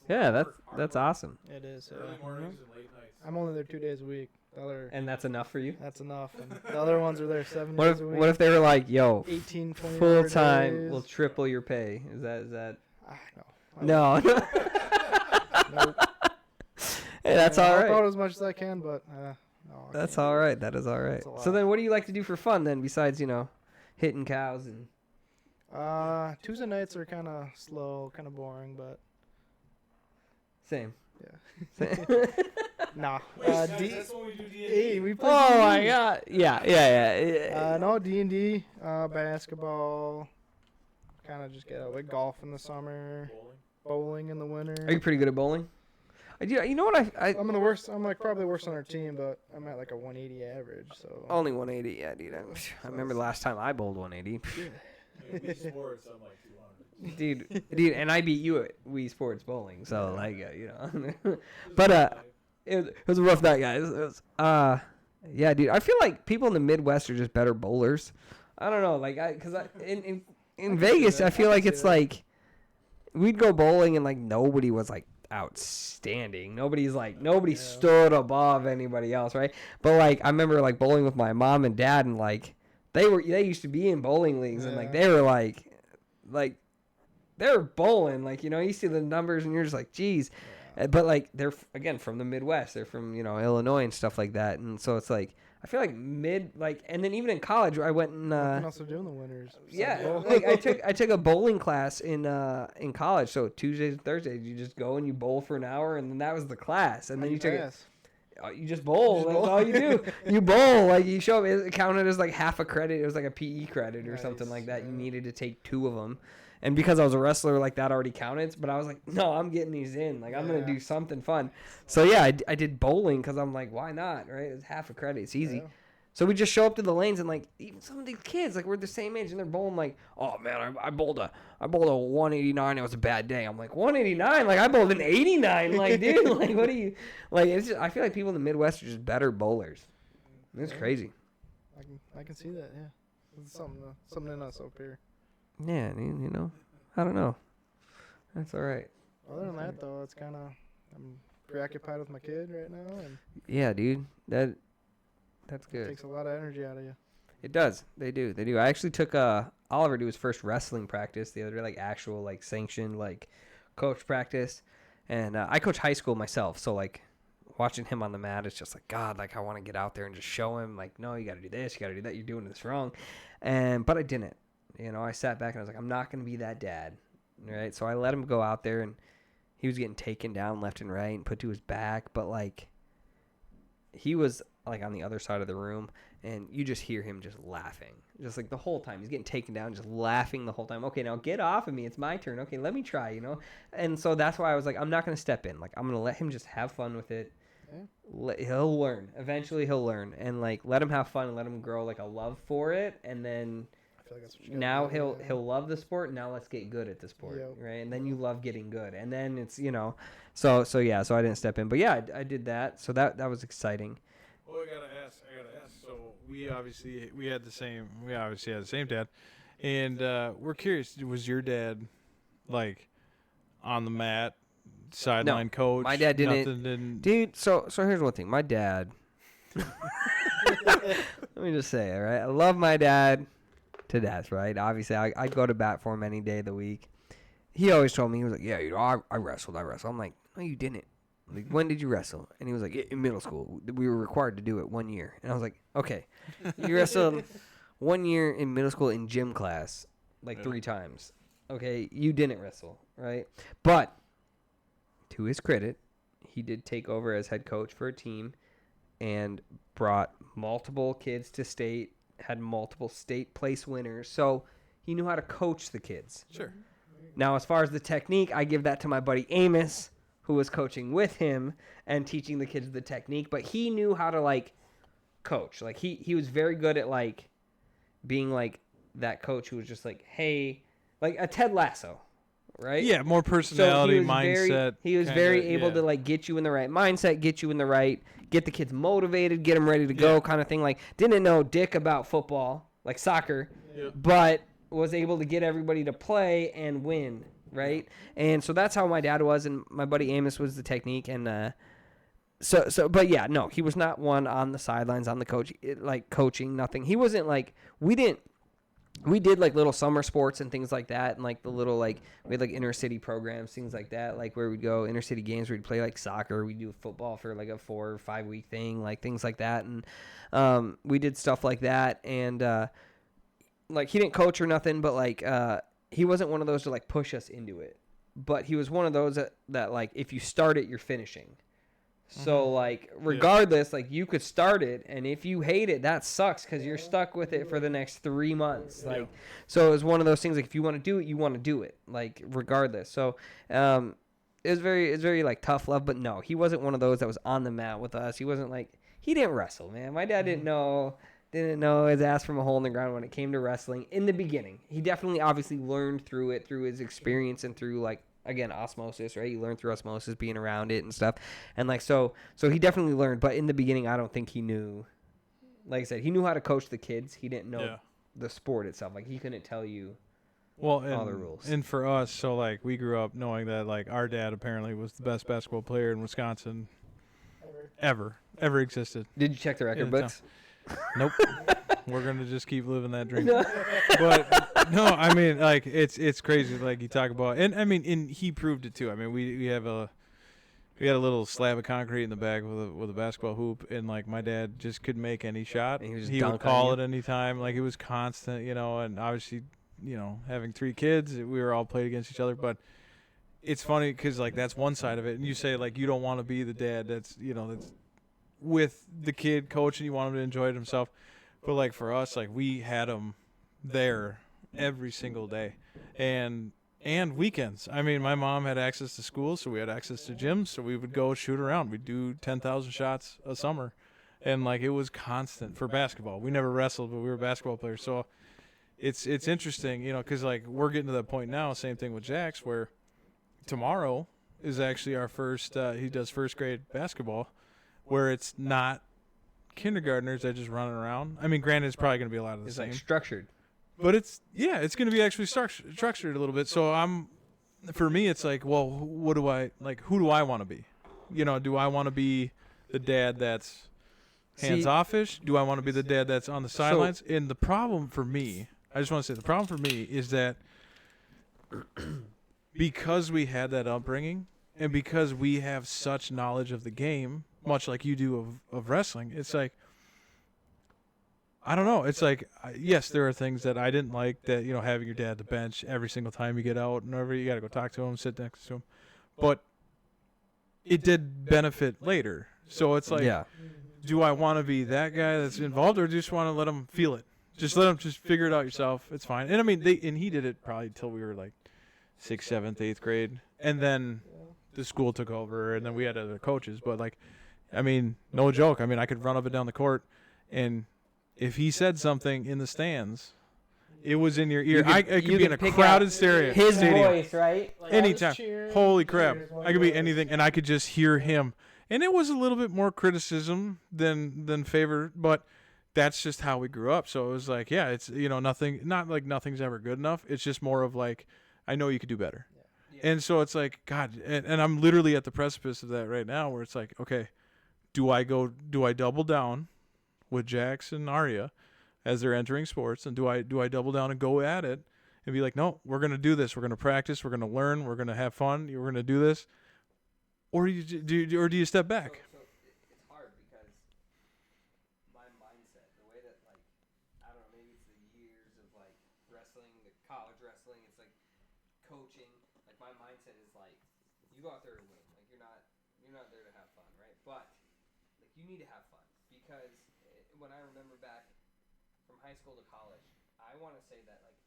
It's a lot Yeah, of that's work, hard that's work. awesome. It is. Early mornings and late nights. I'm only there 2 days a week. The other. And that's enough for you? That's enough. And the other ones are there 7 What days if a week. what if they were like, yo, 18, 20 full days. time, we'll triple your pay? Is that No. No. Nope. Hey, that's Yeah, all I'll right. throw it as much as I can, but no. I That's can't. all right. That is all right. That's a So lot. then what do you like to do for fun then besides, hitting cows and Tuesday nights are kind of slow, kind of boring, but same. yeah. Nah. Wait, guys, that's when we do D&D. Hey, we play Oh D&D. my god. Yeah. No, D&D, basketball, kind of just get out with golf in the summer, bowling in the winter. Are you pretty good at bowling? You know what I'm the worst. I'm like probably the worst on our team, but I'm at like a 180 average. So only 180. Yeah, dude. I remember the last time I bowled 180. Yeah, Wii Sports, I'm like 200. Dude, and I beat you at Wii Sports bowling, so like, but it was a rough night, guys. It was, yeah, dude. I feel like people in the Midwest are just better bowlers. I don't know, like, in Vegas, I feel like it's like we'd go bowling and like nobody was like outstanding. Nobody stood above anybody else, right? But like I remember like bowling with my mom and dad, and like they used to be in bowling leagues, and like they were like they were bowling, like, you see the numbers and you're just like, geez. But like they're again from the Midwest, they're from Illinois and stuff like that, and so it's like I feel like and then even in college I went and what else to do in the winters? yeah, like I took a bowling class in college. So Tuesdays and Thursdays you just go and you bowl for an hour, and then that was the class, and then you just bowl. That's all you do. You bowl, like you show up. It counted as like half a credit. It was like a PE credit or something like that. You needed to take 2 of them. And because I was a wrestler, like that already counted. But I was like, no, I'm getting these in. Like I'm gonna do something fun. So yeah, I did bowling because I'm like, why not? Right? It's half a credit. It's easy. Yeah. So we just show up to the lanes, and like even some of these kids, like we're the same age, and they're bowling like, oh man, I bowled a 189. It was a bad day. I'm like 189. Like I bowled an 89. Like dude, like what do you like? It's just I feel like people in the Midwest are just better bowlers. It's crazy. I can see that. Yeah, it's something in us up here. Yeah, I don't know. That's all right. Other than that, though, it's kind of I'm preoccupied with my kid right now, and Yeah, dude. That's it good. takes a lot of energy out of you. It does. They do. I actually took Oliver to his first wrestling practice the other day, like actual like sanctioned like coach practice, and I coach high school myself, so like watching him on the mat, it's just like, God, like I want to get out there and just show him, like, no, you got to do this, you got to do that, you're doing this wrong. But I didn't. I sat back and I was like, I'm not going to be that dad, right? So I let him go out there, and he was getting taken down left and right and put to his back, but like he was like on the other side of the room, and you just hear him just laughing, just like the whole time. He's getting taken down, just laughing the whole time. Okay, now get off of me. It's my turn. Okay, let me try, And so that's why I was like, I'm not going to step in. Like, I'm going to let him just have fun with it. He'll learn. Eventually he'll learn, and like let him have fun and let him grow like a love for it, and then I feel like that's what now he'll love the sport. Now let's get good at the sport, right? And then you love getting good, and then it's so I didn't step in, but yeah, I did that. So that was exciting. Well, I gotta ask. So we obviously had the same dad, and we're curious. Was your dad like on the mat, sideline coach? My dad didn't. Dude, so here's one thing. My dad. Let me just say, all right. I love my dad to death, right? Obviously, I go to bat for him any day of the week. He always told me, he was like, yeah, I wrestled. I'm like, no, you didn't. Like, when did you wrestle? And he was like, in middle school. We were required to do it 1 year. And I was like, okay. You wrestled 1 year in middle school in gym class, like 3 times. Okay, you didn't wrestle, right? But to his credit, he did take over as head coach for a team and brought multiple kids to state, had multiple state place winners. So he knew how to coach the kids. Sure. Now, as far as the technique, I give that to my buddy Amos, who was coaching with him and teaching the kids the technique. But he knew how to, like, coach. Like, he was very good at, like, being, like, that coach who was just like, hey, like a Ted Lasso, right? Yeah, more personality, mindset. He was very able to, like, get you in the right mindset, get the kids motivated, get them ready to go kind of thing. Like, didn't know dick about football, like soccer, but was able to get everybody to play and win, right? And so that's how my dad was, and my buddy Amos was the technique. And but yeah, no, he was not one on the sidelines, on the coach, like coaching, nothing. He wasn't like, we did like little summer sports and things like that, and like the little, like, we had like inner city programs, things like that, like where we'd go inner city games where we'd play like soccer, we'd do football for like a 4 or 5 week thing, like things like that. And we did stuff like that. And like, he didn't coach or nothing, but like he wasn't one of those to like push us into it, but he was one of those that like, if you start it, you're finishing. So, like, regardless, like, you could start it, and if you hate it, that sucks because you're stuck with it for the next 3 months. Like, so it was one of those things, like, if you want to do it, you want to do it, like, regardless. So, it was very, like, tough love, but no, he wasn't one of those that was on the mat with us. He wasn't, like, he didn't wrestle, man. My dad didn't know his ass from a hole in the ground when it came to wrestling in the beginning. He definitely, obviously, learned through it, through his experience and through, like, again, osmosis, right? You learn through osmosis, being around it and stuff. And like, so he definitely learned, but in the beginning, I don't think he knew, like I said, he knew how to coach the kids. He didn't know the sport itself. Like, he couldn't tell you all the rules. And for us, so like, we grew up knowing that like our dad apparently was the best basketball player in Wisconsin ever existed. Did you check the record books? Nope. We're gonna just keep living that dream. But no, I mean, like, it's crazy. Like, you talk about, and I mean, and he proved it too. I mean, we had a little slab of concrete in the back with a basketball hoop, and like, my dad just couldn't make any shot. He would call it any time. Like, it was constant, and obviously, having 3 kids, we were all played against each other. But it's funny because like, that's one side of it, and you say like, you don't want to be the dad that's that's with the kid coaching. You want him to enjoy it himself. But like, for us, like, we had him there every single day, and weekends. I mean, my mom had access to school, so we had access to gyms, so we would go shoot around. We'd do 10,000 shots a summer, and like, it was constant for basketball. We never wrestled, but we were basketball players. So it's interesting, because like, we're getting to that point now. Same thing with Jax, where tomorrow is actually our first. He does first grade basketball, where it's not kindergartners that just running around. I mean, granted, it's probably going to be a lot of the same. Like structured. But it's going to be actually structured a little bit. So for me, it's like, well, who do I want to be? Do I want to be the dad that's hands-offish? Do I want to be the dad that's on the sidelines? And the problem for me, I just want to say, the problem for me is that because we had that upbringing and because we have such knowledge of the game, much like you do of wrestling. It's like, I don't know. It's like, yes, there are things that I didn't like, that, you know, having your dad at the bench every single time you get out and whenever you got to go talk to him, sit next to him. But it did benefit later. So it's like, Yeah. do I want to be that guy that's involved, or do you just want to let him feel it? Just let him just figure it out yourself. It's fine. And I mean, he did it probably till we were like 6th, 7th, 8th grade. And then the school took over, and then we had other coaches. But, like, I mean, no joke. I mean, I could run up and down the court, and if he said something in the stands, it was in your ear. I could be in a crowded stadium. Voice, right? Like, Anytime. Holy crap. cheers, one I could be voice. anything, and I could just hear him. And it was a little bit more criticism than favor, but that's just how we grew up. So it was like, yeah, it's, you know, nothing, not like nothing's ever good enough. It's just more of like, I know you could do better. Yeah. And so it's like, God, and I'm literally at the precipice of that right now, where it's like, okay, do I double down with Jax and Arya as they're entering sports, and do I double down and go at it and be like, no, we're going to do this. We're going to practice. We're going to learn. We're going to have fun. We're going to do this. Or do you step back? So it's hard because my mindset, the way that, like, I don't know, maybe it's the years of, like, wrestling, the college wrestling, it's like coaching. Like, my mindset is like, you go out there to win. Like, you're not there to have fun, right? But, like, you need to have fun, because when I remember back from high school to college, I want to say that, like,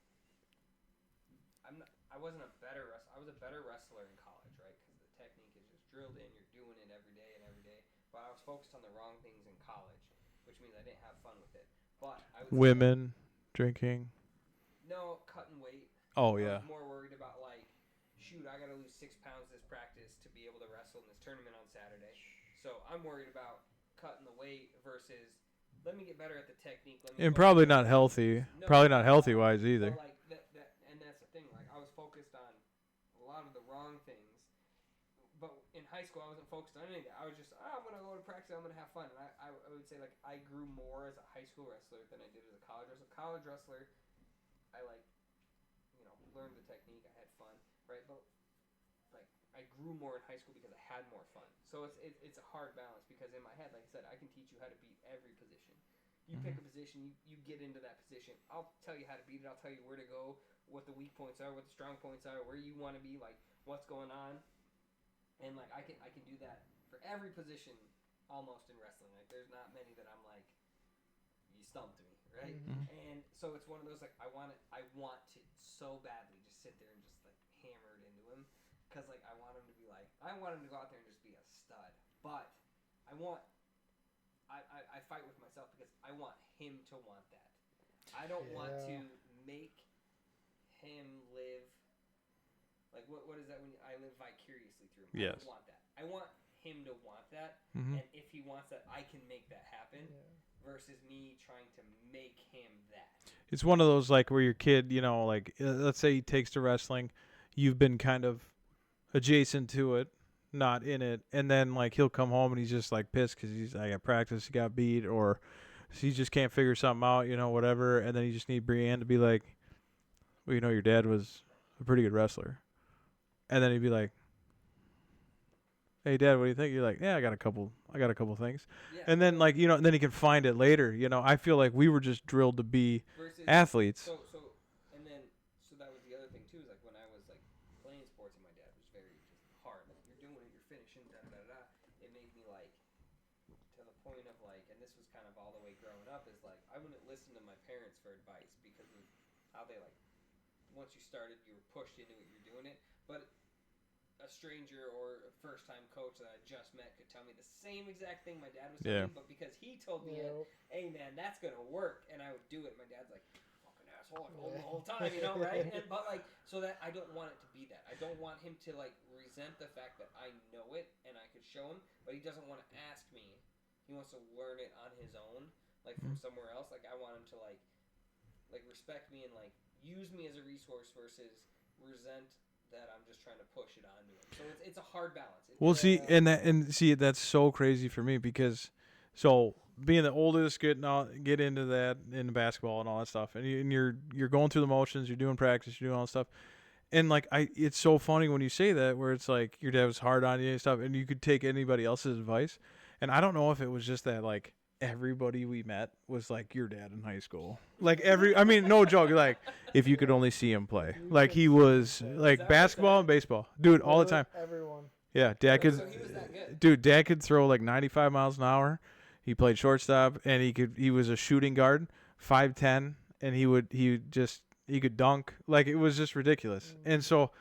I wasn't a better wrestler. I was a better wrestler in college, right? Because the technique is just drilled in. You're doing it every day and every day. But I was focused on the wrong things in college, which means I didn't have fun with it. But I would Women, drinking. no, cutting weight. Oh, I yeah. was more worried about, like, shoot, I got to lose 6 pounds this practice to be able to wrestle in this tournament on Saturday. So I'm worried about cutting the weight versus let me get better at the technique. And probably not healthy. No, Probably not healthy-wise either. So, like, and that's the thing. Like, I was focused on a lot of the wrong things. But in high school, I wasn't focused on anything. I was just, I'm going to go to practice. I'm going to have fun. And I would say, like, I grew more as a high school wrestler than I did as a college wrestler. College wrestler, I, like, you know, learned the technique. I had fun, right? But, like, I grew more in high school because I had more fun. So it's a hard balance, because in my head, like I said, I can teach you how to beat every position. You pick a position, you get into that position. I'll tell you how to beat it. I'll tell you where to go, what the weak points are, what the strong points are, where you want to be, like, what's going on. And, like, I can do that for every position almost in wrestling. Like, there's not many that I'm like, you stumped me, right? Mm-hmm. And so it's one of those, like, I want to so badly just sit there and just, like, hammer it into him, because, like, I want him to be like, I want him to go out there and just be a stud. But I fight with myself, because I want him to want that. I don't want to make him live, like, what is that when I live vicariously through him? Yes. I don't want that. I want him to want that, Mhm. and if he wants that, I can make that happen, versus me trying to make him that. It's one of those, like, where your kid, you know, like, let's say he takes to wrestling, you've been kind of adjacent to it, not in it, and then, like, he'll come home and he's just, like, pissed because he's like, at practice he got beat, or he just can't figure something out, you know, whatever, and then you just need Brienne to be like, well, you know, your dad was a pretty good wrestler, and then he'd be like, hey, Dad, what do you think? You're like, yeah, I got a couple things, Yeah. and then, like, you know, and then he can find it later, you know. I feel like we were just drilled to be Versus, athletes. So that was the other thing too. Is like when I was like playing sports, and my dad was very just hard. Like, you're doing it, you're finishing, da da da da. It made me like to the point of like, and this was kind of all the way growing up, is like I wouldn't listen to my parents for advice, because of how they, like, once you started, you were pushed into it, you're doing it. But a stranger or a first time coach that I just met could tell me the same exact thing my dad was telling me, but because he told me it, hey man, that's gonna work, and I would do it. My dad's like, fucking asshole, I told him the whole time, you know, right? And but like, so that I don't want it to be that. I don't want him to like resent the fact that I know it and I could show him, but he doesn't want to ask me. He wants to learn it on his own, like from somewhere else. Like I want him to like respect me and like use me as a resource versus resent that I'm just trying to push it onto him. So it's a hard balance. Well, see, that's so crazy for me, because so being the oldest, get into that in basketball and all that stuff, and you're going through the motions, you're doing practice, you're doing all that stuff, and like it's so funny when you say that, where it's like your dad was hard on you and stuff, and you could take anybody else's advice, And I don't know if it was just that like everybody we met was like your dad in high school. Like I mean, no joke. Like if you could only see him play, like he was like basketball and baseball, dude, all the time. Everyone. Yeah, dad could, So he was that good. dude, dad could throw like 95 miles an hour. He played shortstop and he was a shooting guard, 5'10", and he could dunk. Like it was just ridiculous. And so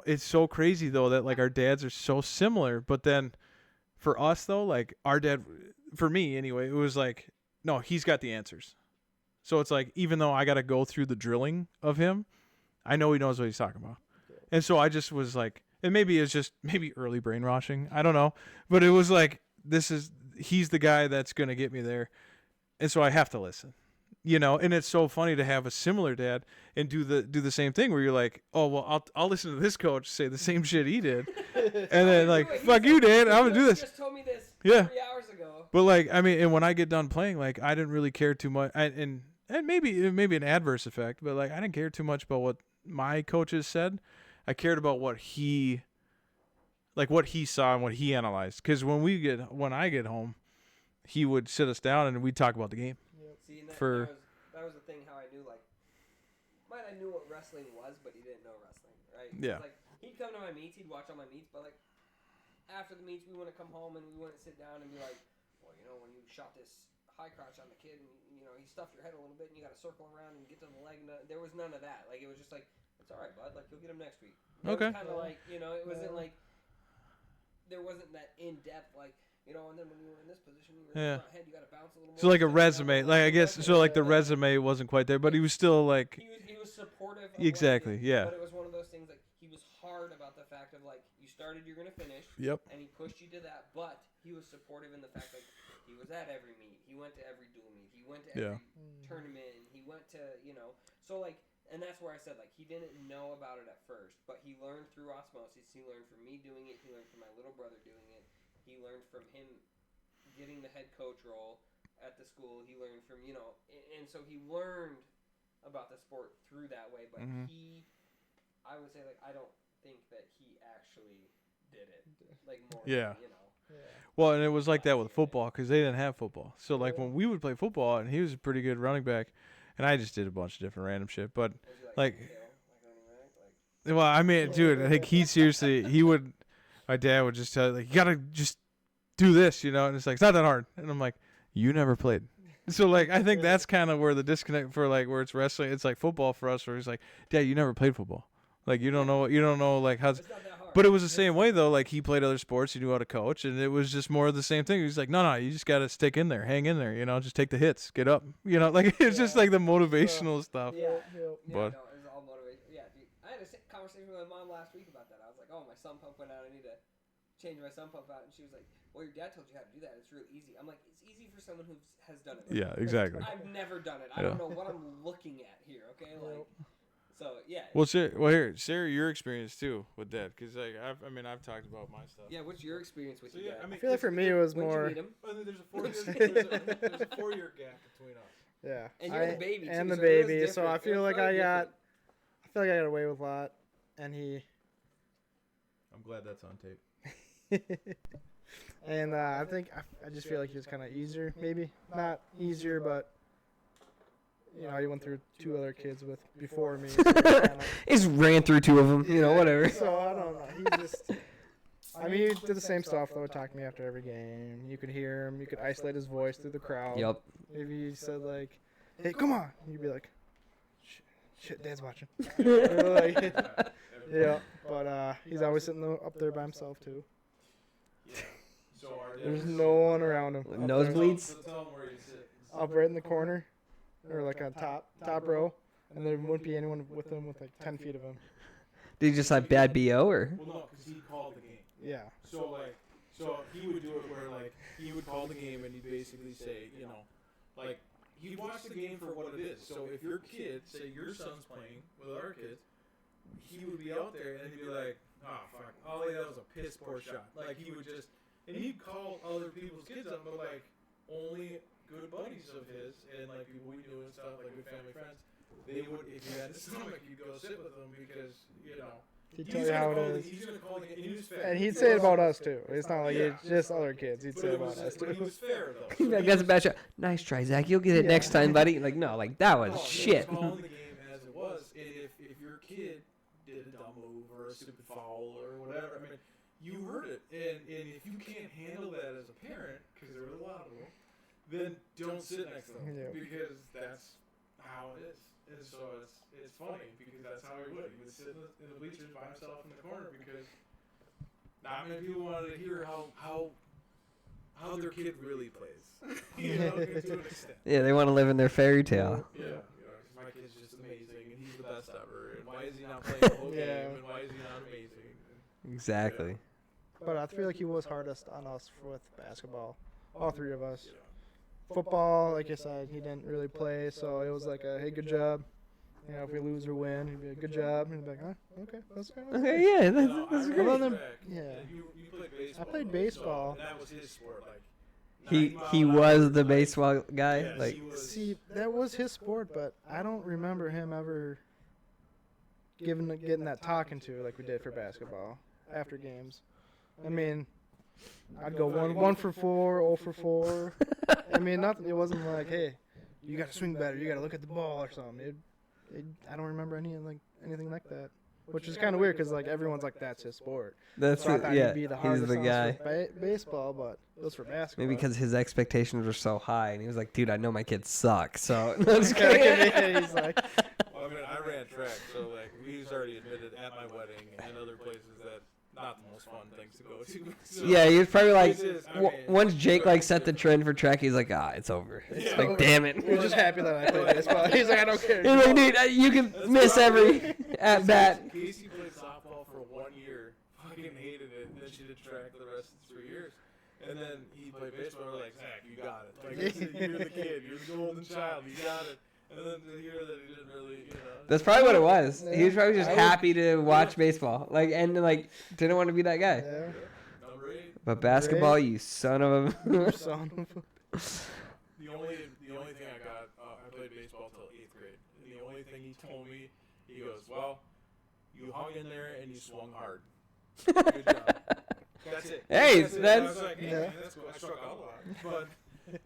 it's so crazy though that like our dads are so similar, but then for us though, like our dad, for me anyway, it was like, no, he's got the answers. So it's like, even though I got to go through the drilling of him, I know he knows what he's talking about. And so I just was like, and maybe it's just early brainwashing. I don't know. But it was like, he's the guy that's going to get me there. And so I have to listen, and it's so funny to have a similar dad and do the same thing where you're like, oh, well, I'll listen to this coach say the same shit he did. And then like, fuck you, Dad. I'm going to do this. Just told me this 3 hours ago. But like, I mean, and when I get done playing, like I didn't really care too much. And maybe an adverse effect, but like I didn't care too much about what my coaches said. I cared about what he saw and what he analyzed. Because when I get home, he would sit us down and we'd talk about the game. See, and that was the thing. How I knew I knew what wrestling was, but he didn't know wrestling, right? Yeah. Like he'd come to my meets, he'd watch all my meets, but like after the meets, we want to come home and we want to sit down and be like, well, when you shot this high crotch on the kid and he stuffed your head a little bit and you got to circle around and get to the leg. There was none of that. Like it was just like, it's all right, bud. Like you'll get him next week. Okay. Kind of like it wasn't like there wasn't that in depth like. And then when you were in this position, you were in the front head, you got to bounce a little more. So like a resume, like I guess, so like the resume wasn't quite there, but he was still like. He was supportive. Of exactly. Yeah. But it was one of those things like he was hard about the fact of like you started, you're gonna finish. Yep. And he pushed you to that, but he was supportive in the fact like he was at every meet, he went to every dual meet, he went to every tournament, he went to so like. And that's where I said, like, he didn't know about it at first, but he learned through osmosis. He learned from me doing it. He learned from my little brother doing it. He learned from him getting the head coach role at the school. He learned from, and so he learned about the sport through that way. But I would say, like, I don't think that he actually did it, like, more Yeah. than, Well, and it was like that with football because they didn't have football. So, like, when we would play football, and he was a pretty good running back, and I just did a bunch of different random shit. But, well, I mean, dude, I think my dad would just tell, like, you got to just do this, and it's like, it's not that hard. And I'm like, you never played. So, like, I think that's kind of where the disconnect for, like, where it's wrestling, it's like football for us, where he's like, Dad, you never played football. Like, you don't know, like, how's. But it was the same way, though. Like, he played other sports. He knew how to coach. And it was just more of the same thing. He's like, no, you just got to stick in there. Hang in there. Just take the hits. Get up. Like, it's just like the motivational stuff. Yeah. But, no, it was all motivation. Yeah, dude, I had a conversation with my mom last week about that. I was like, oh, my sump pump went out. I need to change my sump pump out. And she was like, well, your dad told you how to do that. It's real easy. I'm like, it's easy for someone who has done it. Yeah, exactly. I've never done it. I don't know what I'm looking at here, okay? Like, so, yeah. Well, share your experience, too, with Dad. Because, like, I've talked about my stuff. Yeah, what's your experience with your dad? I feel like for me it was more. There's a 4-year gap between us. Yeah. And you're the baby, too. And the so it was baby, so I different. feel It was like I really got different. away with a lot, and he. I'm glad that's on tape. And I think I just feel like he was kind of easier, maybe not easier, but he went through 2 other kids before me. So he just ran through 2 of them, whatever. So I don't know. He just. I mean, he did the same stuff though. Talk to me after every game. You could hear him. You could isolate his voice through the crowd. Yep. Maybe he said like, "Hey, come on," and you'd be like, "Shit, Dad's watching." Yeah, but he's always sitting up there by himself too. Yeah. So There's no one around him. Nosebleeds? Tell him where you sit. Up right in the corner, or like on top row, and there wouldn't be anyone with him with like 10 feet of him. Did you just have bad BO or? Well, no, because he called the game. Yeah. So he would do it where, like, he would call the game and he'd basically say, like, he'd watch the game for what it is. So if your kid, say your son's playing with our kids, he would be out there and he'd be like, oh, fuck, all he had was a piss poor shot. Like, he would just, and he'd call other people's kids up, but, like, only good buddies of his and, like, people we knew and stuff, like good family friends, they would, if you had the stomach, you'd go sit with them because, He'd tell you how it is. He's gonna call the game. And he was fair. And he'd say it about us too. It's not like Yeah. it's just other kids. He'd But say it it about was, us but he too. was fair though. Like, that's a bad shot. Nice try, Zach. You'll get it Yeah. next time, buddy. Like, no, like, that was No, shit. He was calling the game as it was, and if your kid did a dumb move or a stupid foul or whatever, I mean, you heard it, and if you can't handle that as a parent, because there are a lot of them, then don't sit next to them Yeah. because that's how it is. And so it's funny because that's how he would. He would sit in the bleachers by himself in the corner because not many people wanted to hear how their kid really plays. You know, to an extent. Yeah, they want to live in their fairy tale. Yeah, you know, 'cause my kid's just amazing, and he's the best ever. And why is he not playing the whole Yeah. game? And why is he not amazing? Exactly. But I feel like he was hardest on us with basketball. All three of us. You know, Football, like I said, he didn't really play, so it was like a hey, good job. You know, if we lose or win, he'd be like, good job. And he'd be like, huh, okay, that's good. Okay, yeah, that's, no, that's I great. Well, then- respect yeah. that you played baseball. I played though, baseball. So, and that was his sport. Like He 90 mile an was hour, the like, baseball guy. yes, Like, he was. See, that was his sport, but I don't remember him ever getting that talking to like we did for basketball after games. I mean, I'd go one for 4, 0 for 4. I mean, nothing. It wasn't like, hey, you got to swing better. You got to look at the ball or something. I don't remember anything like that, which is kind of weird because like everyone's like that's his sport. that's So I what, thought yeah, he'd be the he's hardest the on us guy. for baseball, but it was for basketball. Maybe because his expectations were so high, and he was like, dude, I know my kids suck, so. No, I'm just Yeah, kidding. he's like, Well, I mean, I ran track, so like he's already admitted at my wedding and other places that not the most fun things to go to. So, Yeah, he was probably like, This is- I w- mean, once Jake like it's set the different. trend for track, he's like, it's over. It's Yeah. like, damn it. he was just happy that I played baseball. He's like, I don't care. He's like, dude, you can That's miss probably- every at bat. Casey played softball for 1 year, fucking hated it, and then she did track the rest of the 3 years. And then he played baseball. We're like, Zach, you got it. Like, you're the kid. You're the golden child. You got it. And then to hear that he didn't really, you know. That's probably what it was. He was probably just I would- happy to watch baseball, like, and like didn't want to be that guy. Yeah. Number 8. But basketball, you son of a. Son of a- The only thing I got, I played baseball till 8th grade. And the only thing he told me, he goes, well, you hung in there and you swung hard. Good job. That's it. Hey, it. that's- I was like, hey, Yeah. man, that's cool. I struck out a lot. But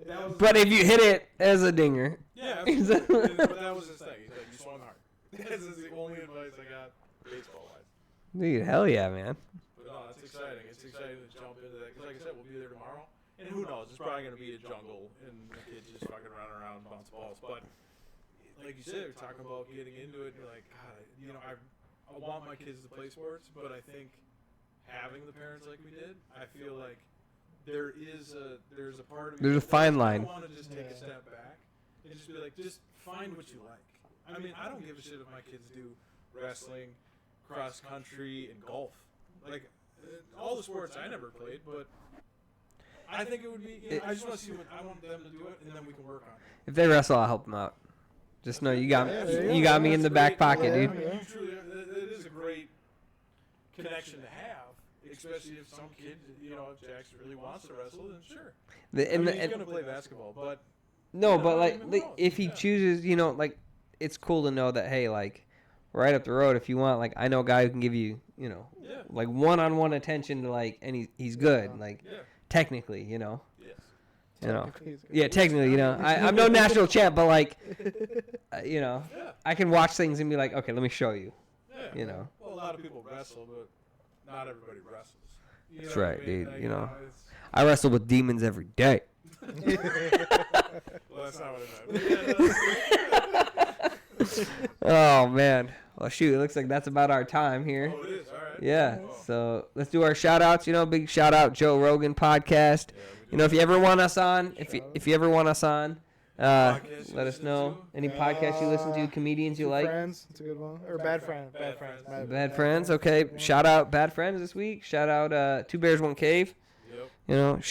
that was But if you hit it as a dinger, yeah, absolutely. But that was his thing. He's like, you swung hard. This is the only advice I got baseball-wise. dude, hell yeah, man. But no, it's exciting. It's exciting to jump into that. 'Cause like I said, we'll be there tomorrow. And who knows? It's probably going to be a jungle and the kids just fucking running around and bounce balls. But like you said, we're talking about getting into it. And you're like, God, you know, I want my kids to play sports, but I think having the parents like we did, I feel like there's a part of me There's a that fine I line. want to just take a step back and just be like, just find what you like. I mean, I don't give a shit if my kids do wrestling, cross country, and golf. Like all the sports I never played, but I think it would be. You know, I just want to see what I want them to do it, and then we can work on it. If they wrestle, I'll help them out. Just know you got Yeah, there you you go. got me in the back pocket, Yeah. dude. I mean, you truly, it is a great connection to have, especially if some kid, you know, if Jax really wants to wrestle, then sure. The- and I the- mean, he's and- gonna play basketball, but No, Yeah, but I like, don't even like know. if he Yeah. chooses, you know, like it's cool to know that hey, like right up the road, if you want, like I know a guy who can give you, you know, yeah, like one-on-one attention to like, and he's good, Yeah. like yeah, technically, you know, yes. you know, Technically, he's good. yeah, technically, you know, I'm no national champ, but like, you know, Yeah, I can watch things and be like, okay, let me show you, yeah. you know. Well, a lot of people wrestle, but not everybody wrestles. You That's know what right, I mean? dude, Like, you know. it's- I wrestle with demons every day. Well, that's not what I meant. Oh man, well shoot, it looks like that's about our time here. Oh, it is. All right. Yeah, Oh. so let's do our shout outs. You know, big shout out Joe Rogan podcast. Yeah, we You know, if you ever want us on, if you ever want us on, Podcasts you let us listen know. to? Any podcasts you listen to, comedians you like, Friends, it's a good one. Or bad friends. Bad Friends. bad friends. Okay, shout out bad friends this week. Shout out Two Bears One Cave. Yep. You know, All the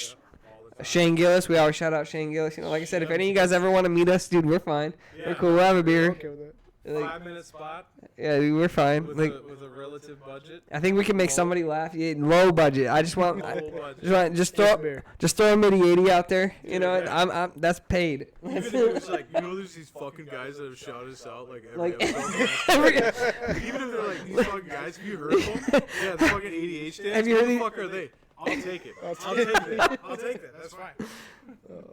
time. Shane Gillis. We always shout out Shane Gillis. You know, like I said, if any of you guys ever want to meet us, dude, we're fine. Yeah. We're cool. We'll have a We're beer. okay with it. Like, 5-minute spot yeah, we're fine. with, Like, with a relative budget. I think we can make somebody laugh. Yeah, low budget. I just want, Low budget. just Case throw, of beer. just throw a midi 80 out there. You know, Yeah. I'm that's paid. Even if it was like, there's these fucking guys that have shouted us out like every Like, episode. Even if they're like, these fucking guys, have you heard of them? Yeah, the fucking ADHDad. Have you heard Who the these- fuck are they? I'll take it. I'll take that. I'll take that. That's fine.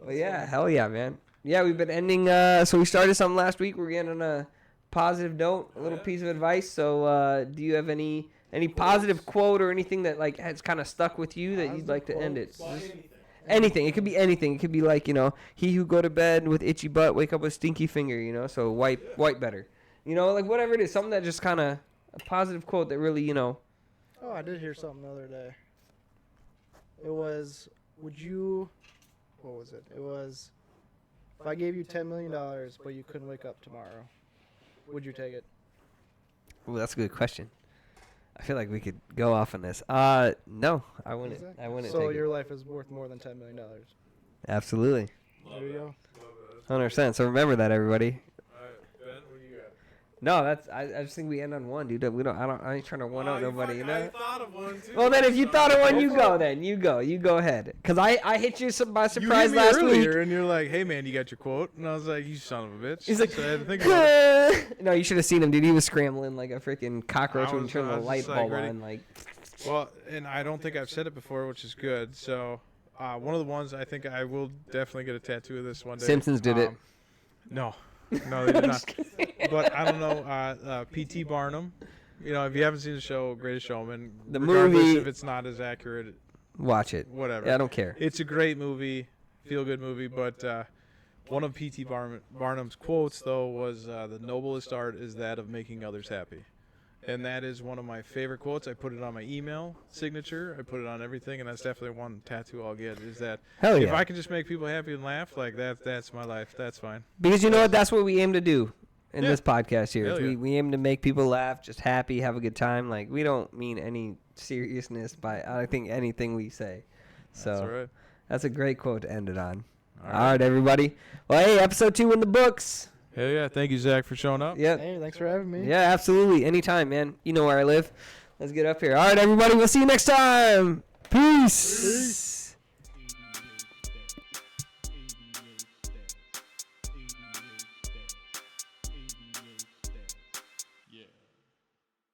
But yeah, hell yeah, man. Yeah, we've been ending. So we started something last week. We're getting on a positive note, a little piece of advice. So do you have any positive quote or anything that like has kind of stuck with you that you'd like to end it? Anything. It could be anything. It could be like, he who go to bed with itchy butt, wake up with stinky finger. So wipe better. Like whatever it is, something that just kind of a positive quote that really. Oh, I did hear something the other day. It was, what was it? It was, if I gave you $10 million, but you couldn't wake up tomorrow, would you take it? Ooh, that's a good question. I feel like we could go off on this. No, I wouldn't. I wouldn't So take your it. life is worth more than $10 million. Absolutely. There you go. 100%. So remember that, everybody. All right, Ben, what do you got? No, I just think we end on one, dude. I ain't trying to one out nobody, I thought of one too. Well, then if you thought of one, you go then. You go ahead. Because I hit you by You surprise hit me last earlier, week. and you're like, "Hey man, you got your quote?" And I was like, "You son of a bitch." He's like, so I had to think about it. no, you should have seen him, dude. He was scrambling like a freaking cockroach I when you was- turn I the was light just, like, bulb ready. on. Like, Well, and I don't think I've said it before, which is good. So, one of the ones I think I will definitely get a tattoo of this one day. Simpsons did it. No, they did not. But I don't know. P.T. Barnum. If you haven't seen the show, Greatest Showman. The regardless movie- if it's not as accurate, watch it. whatever. Yeah, I don't care. It's a great movie, feel-good movie. But one of P.T. Barnum's quotes, though, was the noblest art is that of making others happy. And that is one of my favorite quotes. I put it on my email signature. I put it on everything, and that's definitely one tattoo I'll get. Is that Hell if yeah. I can just make people happy and laugh, like that's my life. That's fine. Because you know what? That's what we aim to do in Yeah. this podcast here. Hell yeah. We aim to make people laugh, just happy, have a good time. Like, we don't mean any seriousness by, I think, anything we say. So That's all right. that's a great quote to end it on. All All right, everybody. Well, hey, episode 2 in the books. Hell yeah. Thank you, Zach, for showing up. Yep. Hey, thanks for having me. Yeah, absolutely. Anytime, man. You know where I live. Let's get up here. All right, everybody. We'll see you next time. Peace.